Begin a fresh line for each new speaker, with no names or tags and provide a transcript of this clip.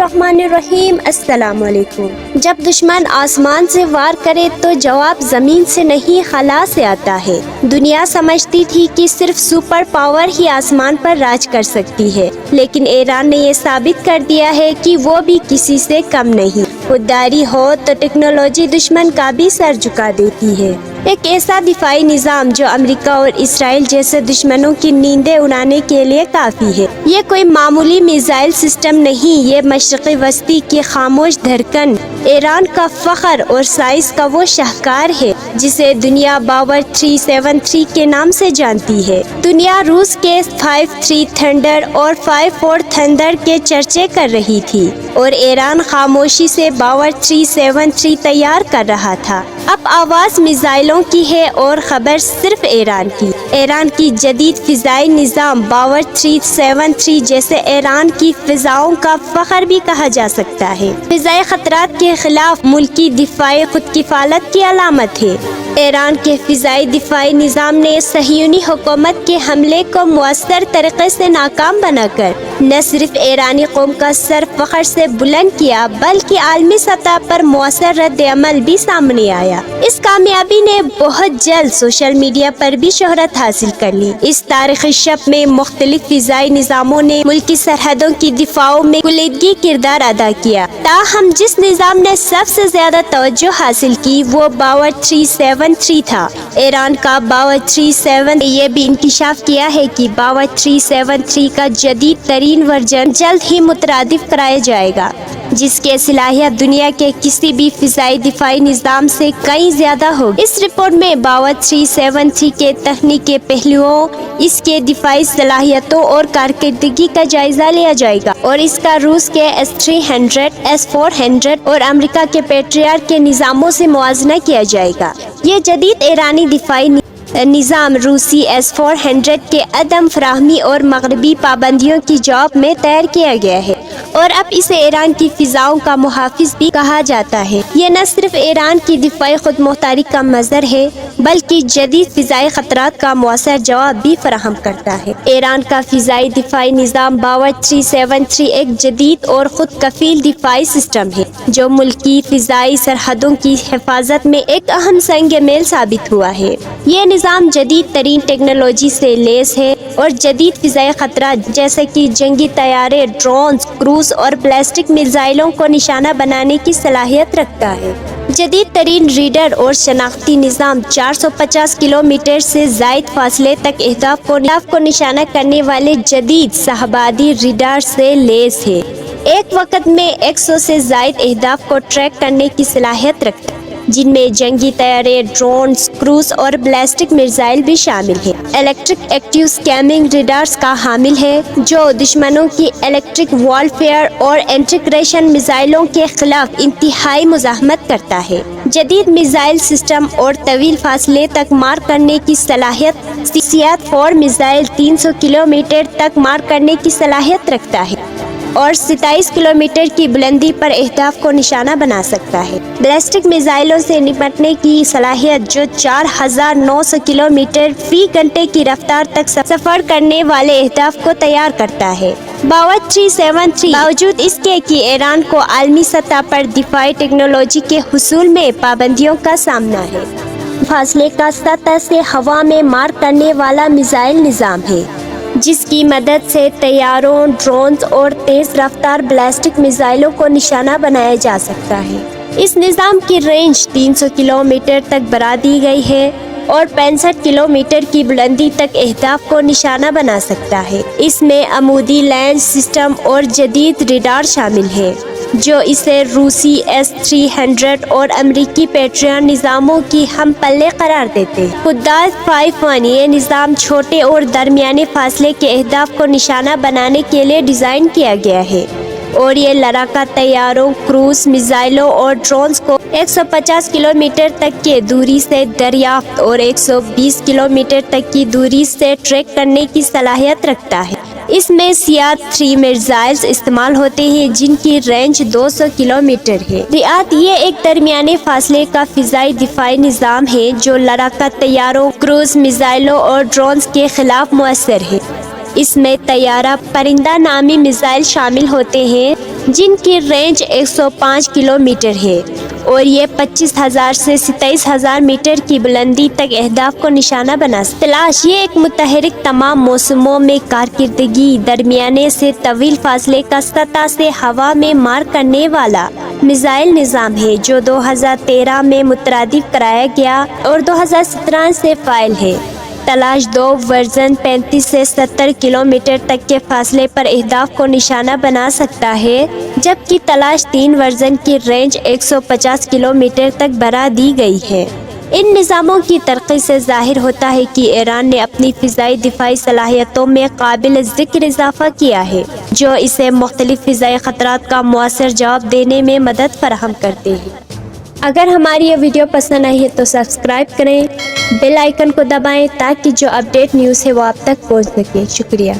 बिस्मिल्लाहिर्रहमानिर्रहीम। अस्सलाम वालेकुम। जब दुश्मन आसमान से वार करे तो जवाब जमीन से नहीं खला से आता है। दुनिया समझती थी कि सिर्फ सुपर पावर ही आसमान पर राज कर सकती है, लेकिन ईरान ने ये साबित कर दिया है कि वो भी किसी से कम नहीं। खुददारी हो तो टेक्नोलॉजी दुश्मन का भी सर झुका देती है। एक ऐसा दिफाई निज़ाम जो अमेरिका और इसराइल जैसे दुश्मनों की नींदें उड़ाने के लिए काफ़ी है। ये कोई मामूली मिसाइल सिस्टम नहीं, ये मशरक़ी वस्ती की खामोश धड़कन, ईरान का फ़ख्र और साइंस का वो शाहकार है जिसे दुनिया बावर 373 के नाम से जानती है। दुनिया रूस के 53 थंडर और 54 थंडर के चर्चे कर रही थी और ईरान खामोशी से बावर 373 तैयार कर रहा था। अब आवाज़ मिसाइलों की है और खबर सिर्फ ईरान की। ईरान की जदीद फ़िज़ाई निज़ाम बावर 373 जैसे ईरान की फ़िज़ाओं का फ़ख्र भी कहा जा सकता है। फ़िज़ाई ख़तरात के खिलाफ मुल्की दिफ़ाई खुदकिफ़ालत की अलामत है। ईरान के फ़िज़ाई दिफ़ाई निज़ाम ने सहियूनी हुकूमत के हमले को मुअस्सर तरीक़े से नाकाम बनाकर न सिर्फ ईरानी कौम का सर फ़ख्र से बुलंद किया, बल्कि आलमी सतह पर मुअस्सर रद्द अमल भी सामने आया। इस कामयाबी ने बहुत जल्द सोशल मीडिया पर भी शोहरत हासिल कर ली। इस तारीख़ी शब में मुख्तलिफ फ़िज़ाई निज़ामों ने मुल्की सरहदों की दिफ़ाओं में कुलीदगी किरदार अदा किया। ताहम जिस निज़ाम ने सबसे ज़्यादा तवज्जो हासिल की वो बावर 373 था। ईरान का बावर 37 ये भी इंकिशाफ किया है कि बावर 373 का जदीद तरीन वर्जन जल्द ही मुतरादिफ कराया जाएगा, जिसके सलाहियत दुनिया के किसी भी फ़िज़ाई दिफाई निज़ाम से कई ज़्यादा होगी। इस रिपोर्ट में बावर 373 के तकनीकी पहलुओं, इसके दिफाई सलाहियतों और कारकर्दगी का जायजा लिया जाएगा और इसका रूस के S-300, S-400 और अमेरिका के पेट्रियट के निज़ामों से मुआवजा किया जाएगा। ये जदीद ईरानी दिफाई निज़ाम रूसी S-400 के अदम फराहमी और मगरबी पाबंदियों की जवाब में तैयार किया गया है और अब इसे ईरान की फ़िज़ाओं का मुहाफ़िज़ भी कहा जाता है। ये न सिर्फ ईरान की दिफाई खुद मुख्तारी का मज़हर है, बल्कि जदीद फ़िज़ाई ख़तरात का मुअस्सर जवाब भी फराहम करता है। ईरान का फ़िज़ाई दिफाई निज़ाम बावर 373 एक जदीद और खुद कफ़ील दिफाई सिस्टम है जो मुल्की फ़िज़ाई सरहदों की हिफाजत में एक अहम संग मेल साबित हुआ है। ये निज़ाम जदीद तरीन टेक्नोलॉजी से लैस है और जदीद फ़िज़ाई ख़तरात जैसे कि जंगी तैयारे, ड्रोन्स, क्रूज़ और बैलिस्टिक मिसाइलों को निशाना बनाने की सलाहियत रखता है। जदीद तरीन रीडर और शनाख्ती निज़ाम 450 किलोमीटर से ज़ायद फासले तक अहदाफ को निशाना करने वाले जदीद सहबादी रीडर से लैस है। एक वक़्त में 100 से ज़ायद अहदाफ को ट्रैक करने की सलाहियत रखता है, जिनमें जंगी तैयारे, ड्रोन्स, क्रूज़ और बैलिस्टिक मिसाइल भी शामिल है। इलेक्ट्रिक एक्टिव स्कैमिंग रेडार्स का हामिल है जो दुश्मनों की इलेक्ट्रिक वॉरफेयर और इंटीग्रेशन मिसाइलों के खिलाफ इंतहाई मुज़ाहमत करता है। जदीद मिसाइल सिस्टम और तवील फासले तक मार करने की सलाहियत, CF-4 मिसाइल 300 किलोमीटर तक मार करने की सलाहियत रखता है और 27 किलोमीटर की बुलंदी पर अहदाफ को निशाना बना सकता है। बैलिस्टिक मिसाइलों से निपटने की सलाहियत जो 4900 किलोमीटर फी घंटे की रफ्तार तक सफ़र करने वाले अहदाफ को तैयार करता है। बावर 373 बावजूद इसके कि ईरान को आलमी सतह पर दिफाई टेक्नोलॉजी के हुसूल में पाबंदियों का सामना है, फासले का सतह से हवा में मार करने वाला मिसाइल निज़ाम है जिसकी मदद से तैयारों, ड्रोन्स और तेज़ रफ्तार बैलिस्टिक मिसाइलों को निशाना बनाया जा सकता है। इस निज़ाम की रेंज 300 किलोमीटर तक बढ़ा दी गई है और 65 किलोमीटर की बुलंदी तक अहदाफ को निशाना बना सकता है। इसमें अमूदी लैंड सिस्टम और जदीद रेडार शामिल है जो इसे रूसी S-300 और अमेरिकी पेट्रियट निज़ामों की हम पल्ले करार देते हैं। खुददार 5-1 ये निज़ाम छोटे और दरमियाने फासले के अहदाफ को निशाना बनाने के लिए डिज़ाइन किया गया है और ये लड़ाका तैयारों, क्रूज़ मिसाइलों और ड्रोन्स को 150 किलोमीटर तक के दूरी से दरियाफ्त और 120 किलोमीटर तक की दूरी से ट्रैक करने की सलाहियत रखता है। इसमें CF-3 मिसाइल्स इस्तेमाल होते हैं जिनकी रेंज 200 किलोमीटर है। रियात ये एक दरमियाने फासले का फ़िज़ाई दिफाई निज़ाम है जो लड़ाका तैयारों, क्रूज़ मिसाइलों और ड्रोन्स के खिलाफ मुअस्सर है। इसमें तैयारा परिंदा नामी मिसाइल शामिल होते हैं جن کی رینج 105 کلومیٹر ہے اور یہ 25,000 سے 27,000 میٹر کی بلندی تک اہداف کو نشانہ بنا سکتے۔ تلاش یہ ایک متحرک تمام موسموں میں کارکردگی، درمیانے سے طویل فاصلے کا سطح سے ہوا میں مار کرنے والا میزائل نظام ہے جو 2013 میں مترادف کرایا گیا اور 2017 سے فعال ہے۔ تلاش 2 ورژن 35 سے 70 کلومیٹر تک کے فاصلے پر اہداف کو نشانہ بنا سکتا ہے، جبکہ تلاش 3 ورژن کی رینج 150 کلومیٹر تک بڑھا دی گئی ہے۔ ان نظاموں کی ترقی سے ظاہر ہوتا ہے کہ ایران نے اپنی فضائی دفاعی صلاحیتوں میں قابل ذکر اضافہ کیا ہے، جو اسے مختلف فضائی خطرات کا مؤثر جواب دینے میں مدد فراہم کرتے ہیں۔ اگر ہماری یہ ویڈیو پسند آئی ہے تو سبسکرائب کریں، بیل آئیکن کو دبائیں تاکہ جو اپڈیٹ نیوز ہے وہ آپ تک پہنچ سکے۔ شکریہ۔